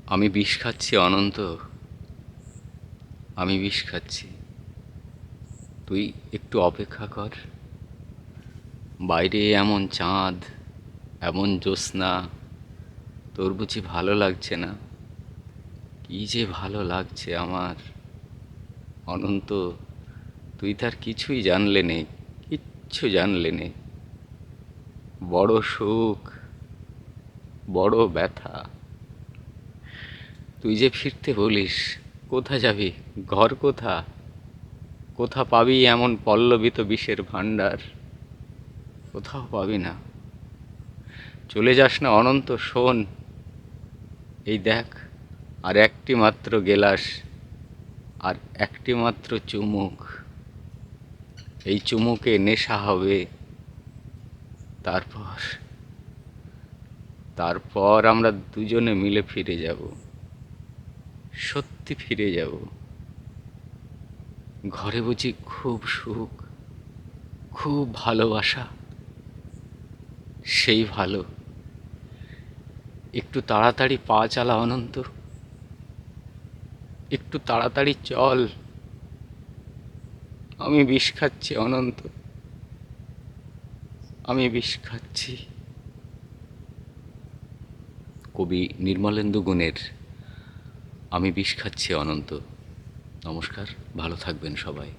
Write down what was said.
আমি বিষ খাচ্ছি অনন্ত, আমি বিষ খাচ্ছি। তুই একটু অপেক্ষা কর। বাইরে এমন চাঁদ, এমন জ্যোৎস্না, তোর বুঝি ভালো লাগছে না? কি যে ভালো লাগছে আমার অনন্ত। তুই তার কিছুই জানলে নে, কিচ্ছু জানলে নে। বড় সুখ, বড় ব্যথা। তুই যে ফিরতে বলিস, কোথা যাবি? ঘর কোথা? কোথা পাবি এমন পল্লবিত বিষের ভাণ্ডার? কোথাও পাবি না। চলে যাস না অনন্ত, শোন। এই দেখ, আর একটি মাত্র গেলাস, আর একটি মাত্র চুমুক। এই চুমুকে নেশা হবে। তারপর তারপর আমরা দুজনে মিলে ফিরে যাব, সত্যি ফিরে যাব। ঘরে বুঝি খুব সুখ, খুব ভালোবাসা। সেই ভালো। একটু তাড়াতাড়ি পা চালা অনন্ত, একটু তাড়াতাড়ি চল। আমি বিষ খাচ্ছি অনন্ত, আমি বিষ খাচ্ছি। কবি নির্মলেন্দু গুণের আমি বিষ খাচ্ছি অনন্ত। নমস্কার, ভালো থাকবেন সবাই।